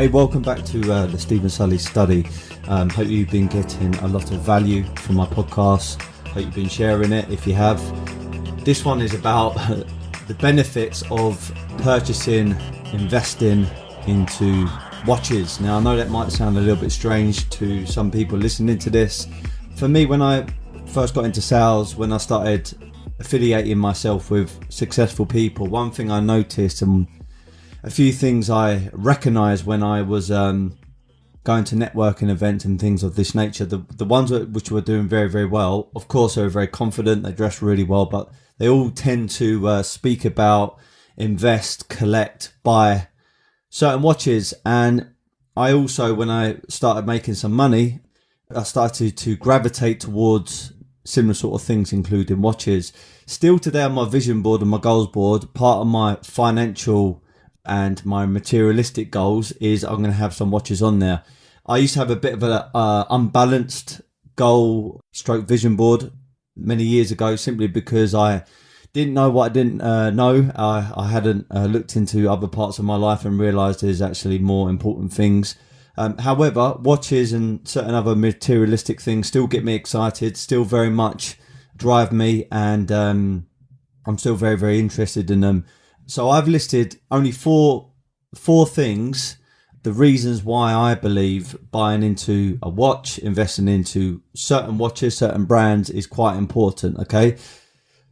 Hey, welcome back to the Stephen Sulley study. Hope you've been getting a lot of value from my podcast. Hope you've been sharing it if you have. This one is about the benefits of purchasing, investing into watches. Now, I know that might sound a little bit strange to some people listening to this. For me, when I first got into sales, when I started affiliating myself with successful people, one thing I noticed and a few things I recognised when I was going to networking events and things of this nature, the ones which were doing very, very well, of course, they were very confident, they dressed really well, but they all tend to speak about, invest, collect, buy certain watches. And I also, when I started making some money, I started to gravitate towards similar sort of things, including watches. Still today on my vision board and my goals board, part of my financial and my materialistic goals is I'm going to have some watches on there. I used to have a bit of an unbalanced goal stroke vision board many years ago, simply because I didn't know what I didn't know. I hadn't looked into other parts of my life and realised there's actually more important things. However, watches and certain other materialistic things still get me excited, still very much drive me, and I'm still very, very interested in them. So I've listed only four things, the reasons why I believe buying into a watch, investing into certain watches, certain brands is quite important, okay?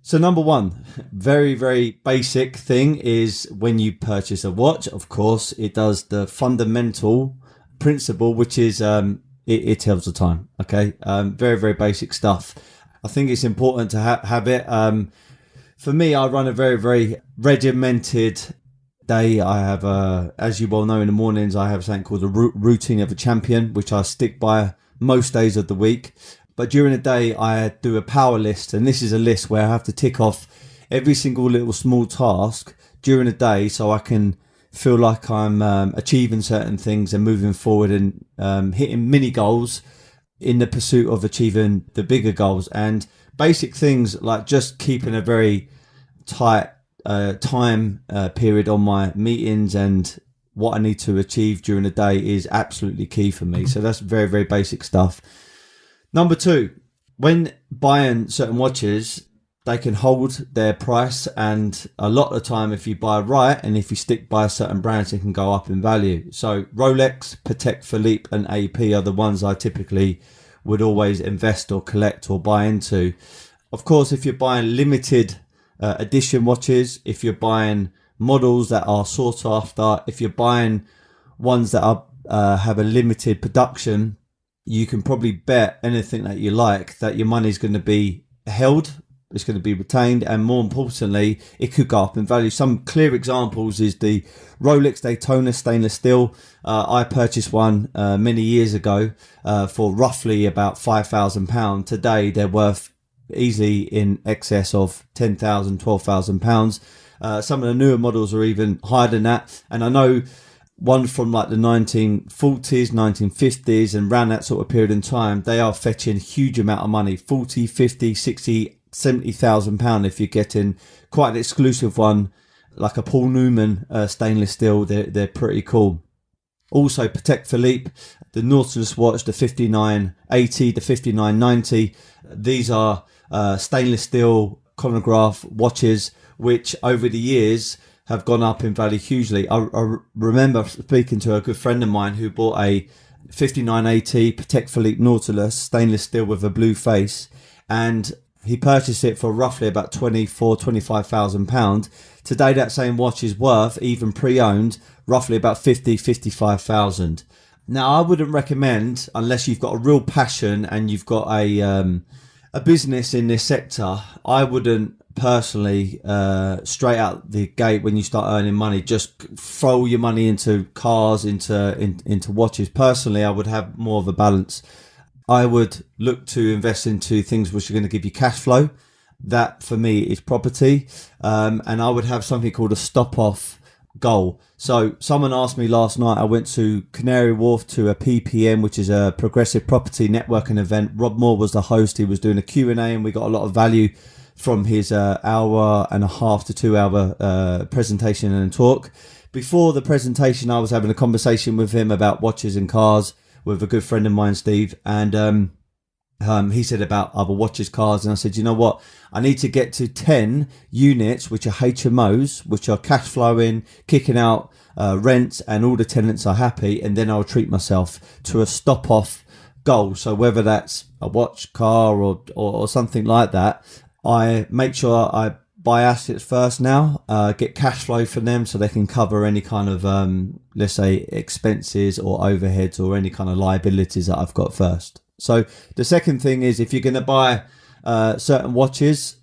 So number one, very, very basic thing is when you purchase a watch, of course, it does the fundamental principle, which is it tells the time, okay? Very, very basic stuff. I think it's important to have it. For me, I run a very, very regimented day. I have, as you well know, in the mornings, I have something called the routine of a champion, which I stick by most days of the week. But during the day, I do a power list. And this is a list where I have to tick off every single little small task during the day so I can feel like I'm achieving certain things and moving forward and hitting mini goals in the pursuit of achieving the bigger goals. And basic things like just keeping a very tight time period on my meetings and what I need to achieve during the day is absolutely key for me. So that's very, very basic stuff. Number two, when buying certain watches, they can hold their price, and a lot of the time, if you buy right and if you stick by certain brands, it can go up in value. So Rolex, Philippe and AP are the ones I typically would always invest or collect or buy into. Of course, if you're buying limited edition watches, if you're buying models that are sought after, if you're buying ones that are have a limited production, you can probably bet anything that you like that your money is going to be held, it's going to be retained, and more importantly, it could go up in value. Some clear examples is the Rolex Daytona stainless steel. I purchased one many years ago for roughly about £5,000. Today, they're worth easily in excess of £10,000, £12,000. Some of the newer models are even higher than that. And I know one from like the 1940s, 1950s, and around that sort of period in time, they are fetching a huge amount of money, 40, 50, 60, £70,000 if you're getting quite an exclusive one, like a Paul Newman stainless steel. They're pretty cool. Also, Patek Philippe, the Nautilus watch, the 5980, the 5990. These are stainless steel chronograph watches, which over the years have gone up in value hugely. I remember speaking to a good friend of mine who bought a 5980 Patek Philippe Nautilus stainless steel with a blue face, and he purchased it for roughly about £25,000. Today, that same watch is worth, even pre-owned, roughly about 55,000. Now, I wouldn't recommend, unless you've got a real passion and you've got a business in this sector, I wouldn't personally straight out the gate when you start earning money just throw your money into cars, into watches. Personally, I would have more of a balance. I would look to invest into things which are going to give you cash flow. That for me is property, and I would have something called a stop off goal. So someone asked me last night, I went to Canary Wharf to a PPM, which is a progressive property networking event. Rob Moore was the host. He was doing a Q&A, and we got a lot of value from his hour and a half to 2 hour presentation and talk. before the presentation, I was having a conversation with him about watches and cars with a good friend of mine, Steve, and he said about other watches, cars, and I said, you know what? I need to get to 10 units, which are HMOs, which are cash flowing, kicking out rents, and all the tenants are happy, and then I'll treat myself to a stop off goal. So whether that's a watch, car, or something like that, I make sure I buy assets first now, get cash flow from them so they can cover any kind of, let's say, expenses or overheads or any kind of liabilities that I've got first. So the second thing is, if you're going to buy certain watches,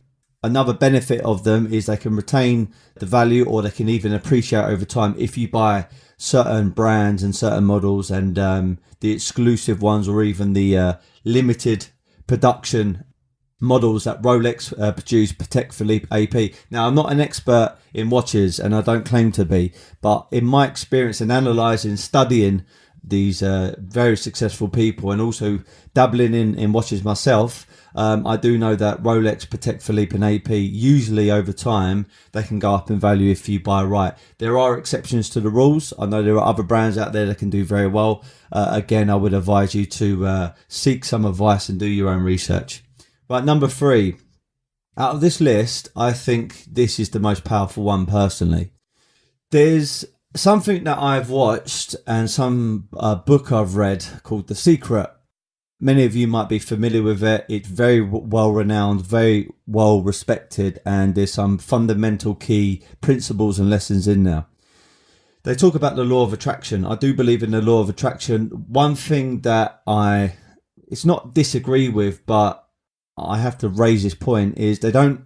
another benefit of them is they can retain the value, or they can even appreciate over time if you buy certain brands and certain models, and the exclusive ones, or even the limited production models that Rolex produce, Patek Philippe, AP. Now, I'm not an expert in watches, and I don't claim to be, but in my experience in analysing, studying these very successful people, and also dabbling in watches myself, I do know that Rolex, Patek Philippe and AP, usually over time, they can go up in value if you buy right. There are exceptions to the rules. I know there are other brands out there that can do very well. Again, I would advise you to seek some advice and do your own research. Right, number 3. Out of this list, I think this is the most powerful one personally. There's something that I've watched and some book I've read called The Secret. Many of you might be familiar with it. It's very well renowned, very well respected, and there's some fundamental key principles and lessons in there. They talk about the law of attraction. I do believe in the law of attraction. One thing that it's not disagree with, but I have to raise this point, is they don't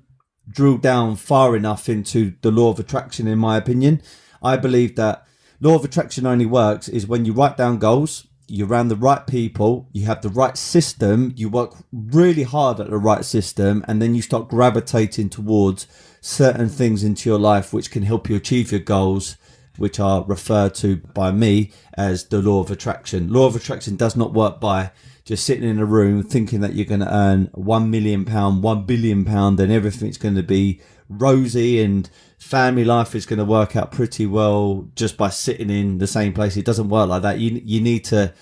drill down far enough into the law of attraction, in my opinion. I believe that law of attraction only works is when you write down goals, you're around the right people, you have the right system, you work really hard at the right system, and then you start gravitating towards certain things into your life which can help you achieve your goals, which are referred to by me as the law of attraction. Law of attraction does not work by just sitting in a room thinking that you're going to earn £1 million, £1 billion, and everything's going to be rosy and family life is going to work out pretty well just by sitting in the same place. It doesn't work like that. You need to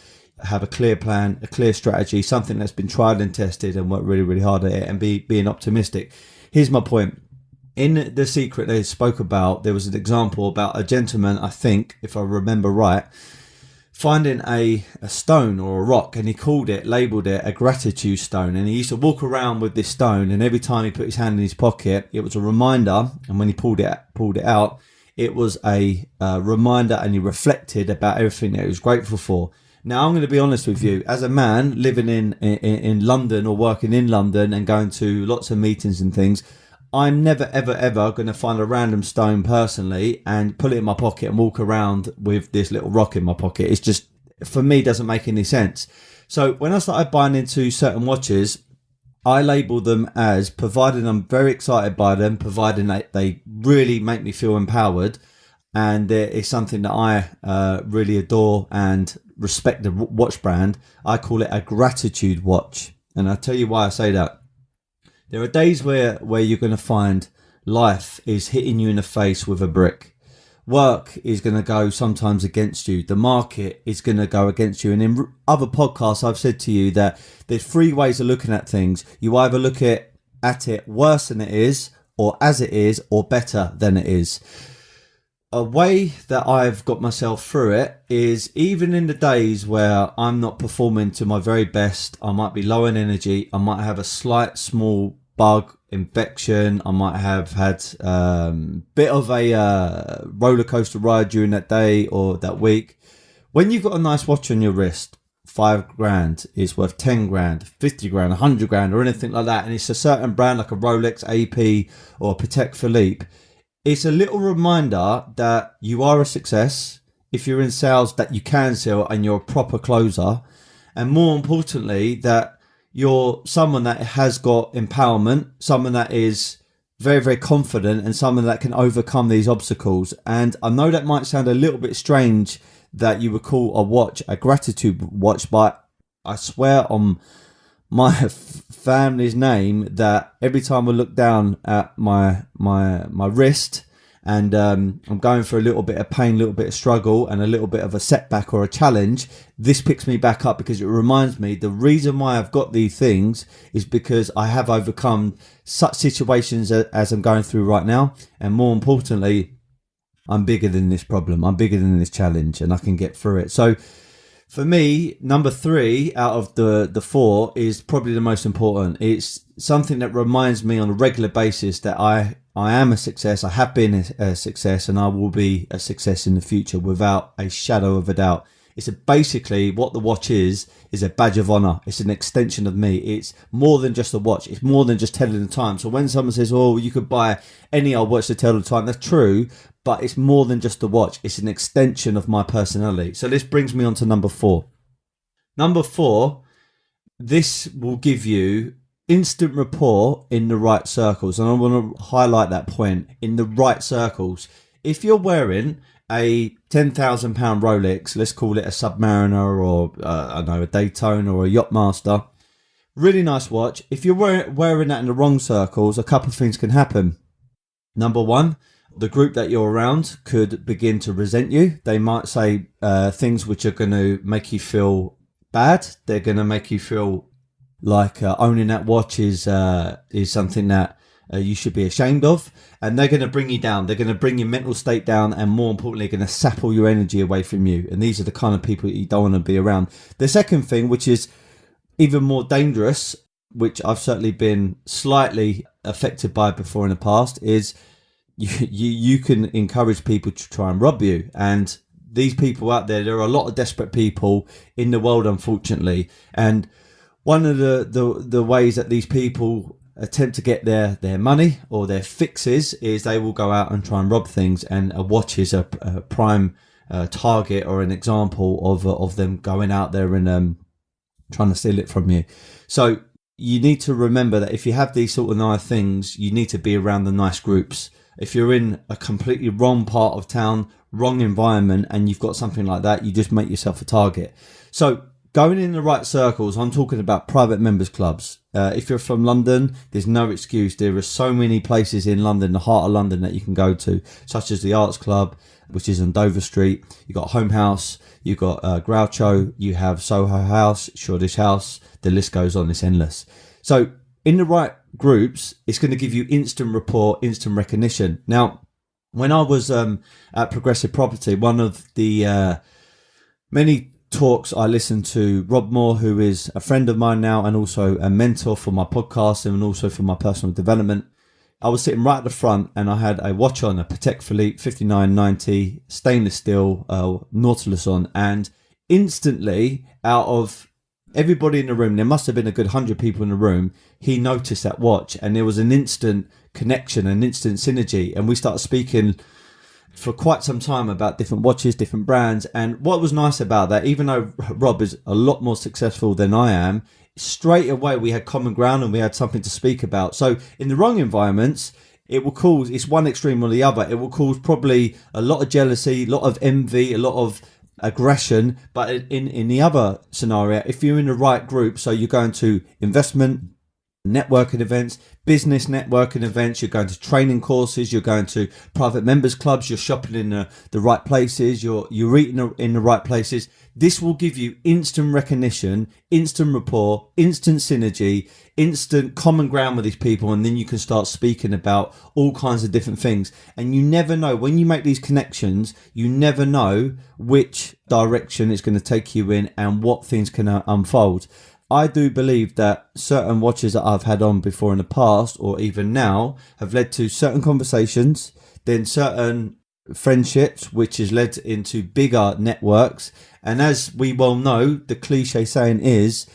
have a clear plan, a clear strategy, something that's been tried and tested, and work really, really hard at it, and being optimistic. Here's my point. In The Secret, they spoke about, there was an example about a gentleman, I think, if I remember right, finding a stone or a rock, and he labelled it a gratitude stone, and he used to walk around with this stone, and every time he put his hand in his pocket, it was a reminder, and when he pulled it out, it was a reminder, and he reflected about everything that he was grateful for. Now, I'm going to be honest with you, as a man living in London or working in London and going to lots of meetings and things, I'm never, ever, ever going to find a random stone personally and pull it in my pocket and walk around with this little rock in my pocket. It's just, for me, doesn't make any sense. So when I started buying into certain watches, I label them as, providing I'm very excited by them, providing they really make me feel empowered, and it's something that I really adore and respect the watch brand, I call it a gratitude watch. And I'll tell you why I say that. There are days where you're going to find life is hitting you in the face with a brick. Work is going to go sometimes against you. The market is going to go against you. And in other podcasts, I've said to you that there's 3 ways of looking at things. You either look at it worse than it is, or as it is, or better than it is. A way that I've got myself through it is, even in the days where I'm not performing to my very best, I might be low in energy, I might have a slight small bug infection, I might have had bit of a roller coaster ride during that day or that week. When you've got a nice watch on your wrist, $5,000 is worth 10 grand, 50 grand, 100 grand, or anything like that, and it's a certain brand like a Rolex, AP, or Patek Philippe, it's a little reminder that you are a success. If you're in sales, that you can sell and you're a proper closer. And more importantly, that you're someone that has got empowerment, someone that is very, very confident, and someone that can overcome these obstacles. And I know that might sound a little bit strange that you would call a watch a gratitude watch, but I swear on my family's name that every time I look down at my wrist and I'm going through a little bit of pain, a little bit of struggle, and a little bit of a setback or a challenge, this picks me back up because it reminds me the reason why I've got these things is because I have overcome such situations as I'm going through right now. And more importantly, I'm bigger than this problem. I'm bigger than this challenge, and I can get through it. So for me, number 3 out of the 4 is probably the most important. It's something that reminds me on a regular basis that I am a success. I have been a success, and I will be a success in the future without a shadow of a doubt. It's basically what the watch is a badge of honor. It's an extension of me. It's more than just a watch. It's more than just telling the time. So when someone says, oh, you could buy any old watch to tell the time, that's true, but it's more than just a watch. It's an extension of my personality. So this brings me on to number 4. Number 4, this will give you instant rapport in the right circles. And I want to highlight that point, in the right circles. If you're wearing a £10,000 Rolex, let's call it a Submariner or a Daytona or a Yachtmaster, really nice watch. If you're wearing that in the wrong circles, a couple of things can happen. Number 1, the group that you're around could begin to resent you. They might say things which are going to make you feel bad. They're going to make you feel like owning that watch is something that you should be ashamed of, and they're going to bring you down. They're going to bring your mental state down, and more importantly, going to sap all your energy away from you. And these are the kind of people that you don't want to be around. The second thing, which is even more dangerous, which I've certainly been slightly affected by before in the past, is you can encourage people to try and rob you. And these people out there are a lot of desperate people in the world, unfortunately. And one of the ways that these people attempt to get their money or their fixes is they will go out and try and rob things, and a watch is a prime target or an example of them going out there and trying to steal it from you. So you need to remember that if you have these sort of nice things, you need to be around the nice groups. If you're in a completely wrong part of town, wrong environment, and you've got something like that, you just make yourself a target. So going in the right circles, I'm talking about private members clubs. If you're from London, there's no excuse. There are so many places in London, the heart of London, that you can go to, such as the Arts Club, which is on Dover Street. You've got Home House, you've got Groucho, you have Soho House, Shoreditch House. The list goes on, it's endless. So in the right groups, it's going to give you instant rapport, instant recognition. Now, when I was at Progressive Property, one of the many talks I listened to, Rob Moore, who is a friend of mine now and also a mentor for my podcast and also for my personal development, I was sitting right at the front and I had a watch on, a Patek Philippe 5990 stainless steel Nautilus on, and instantly, out of everybody in the room, there must have been a good 100 people in the room, he noticed that watch, and there was an instant connection, an instant synergy, and we started speaking for quite some time about different watches, different brands. And what was nice about that, even though Rob is a lot more successful than I am, straight away we had common ground and we had something to speak about. So in the wrong environments, it will cause, it's one extreme or the other. It will cause probably a lot of jealousy, a lot of envy, a lot of aggression. But in the other scenario, if you're in the right group, so you're going to investment, networking events, business networking events, you're going to training courses, you're going to private members clubs, you're shopping in the right places, you're eating in the right places, this will give you instant recognition, instant rapport, instant synergy, instant common ground with these people, and then you can start speaking about all kinds of different things. And you never know, when you make these connections, you never know which direction it's going to take you in and what things can unfold. I do believe that certain watches that I've had on before in the past, or even now, have led to certain conversations, then certain friendships, which has led into bigger networks. And as we well know, the cliche saying is,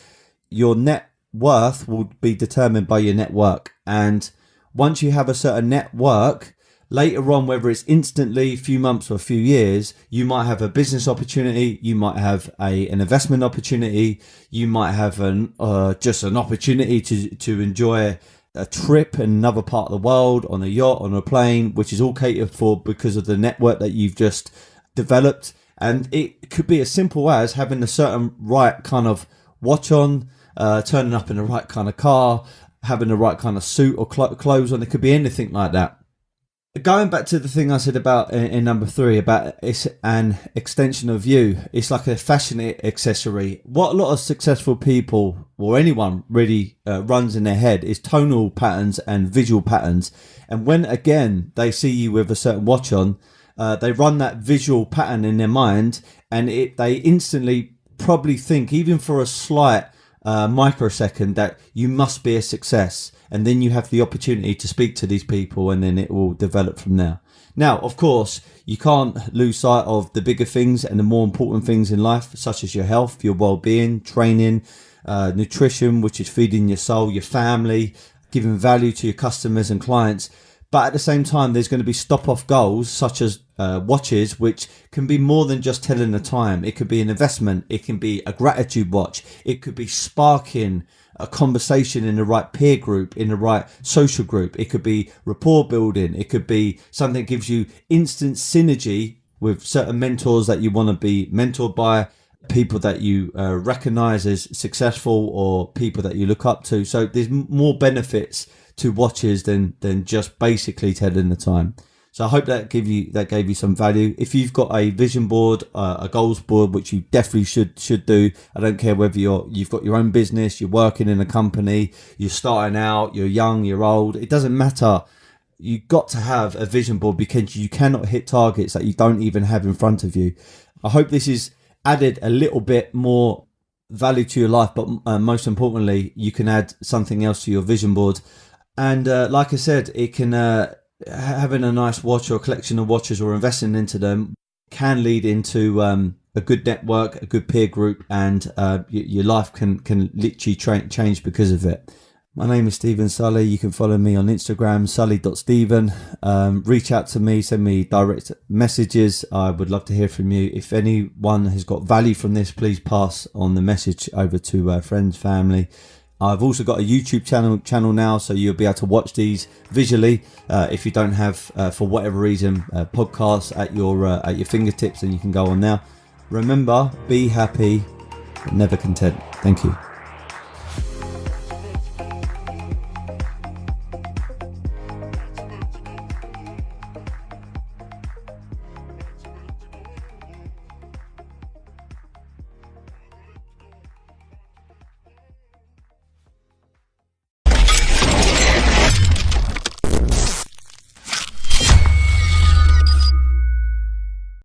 your net worth will be determined by your network. And once you have a certain network, later on, whether it's instantly, a few months or a few years, you might have a business opportunity, you might have an investment opportunity, you might have just an opportunity to enjoy a trip in another part of the world, on a yacht, on a plane, which is all catered for because of the network that you've just developed. And it could be as simple as having a certain right kind of watch on, turning up in the right kind of car, having the right kind of suit or clothes on. It could be anything like that. Going back to the thing I said about in number 3, about it's an extension of you. It's like a fashion accessory. What a lot of successful people, or anyone really, runs in their head is tonal patterns and visual patterns. And when, again, they see you with a certain watch on, they run that visual pattern in their mind, and they instantly probably think, even for a slight microsecond, that you must be a success. And then you have the opportunity to speak to these people, and then it will develop from there. Now, of course, you can't lose sight of the bigger things and the more important things in life, such as your health, your well-being, training, nutrition, which is feeding your soul, your family, giving value to your customers and clients. But at the same time, there's going to be stop-off goals, such as watches, which can be more than just telling the time. It could be an investment. It can be a gratitude watch. It could be sparking a conversation in the right peer group, in the right social group. It could be rapport building. It could be something that gives you instant synergy with certain mentors that you want to be mentored by, people that you recognize as successful, or people that you look up to. So there's more benefits to watches than just basically telling the time. So I hope that gave you some value. If you've got a vision board, a goals board, which you definitely should do. I don't care whether you've got your own business, you're working in a company, you're starting out, you're young, you're old. It doesn't matter. You've got to have a vision board, because you cannot hit targets that you don't even have in front of you. I hope this has added a little bit more value to your life, but most importantly, you can add something else to your vision board. And like I said, it can having a nice watch or a collection of watches, or investing into them, can lead into a good network, a good peer group, and your life can literally change because of it. My name is Stephen Sulley. You can follow me on Instagram, sully.stephen. Reach out to me, send me direct messages. I would love to hear from you. If anyone has got value from this, please pass on the message over to friends, family. I've also got a YouTube channel now, so you'll be able to watch these visually if you don't have, for whatever reason, podcasts at your fingertips, and you can go on now. Remember, be happy, but never content. Thank you.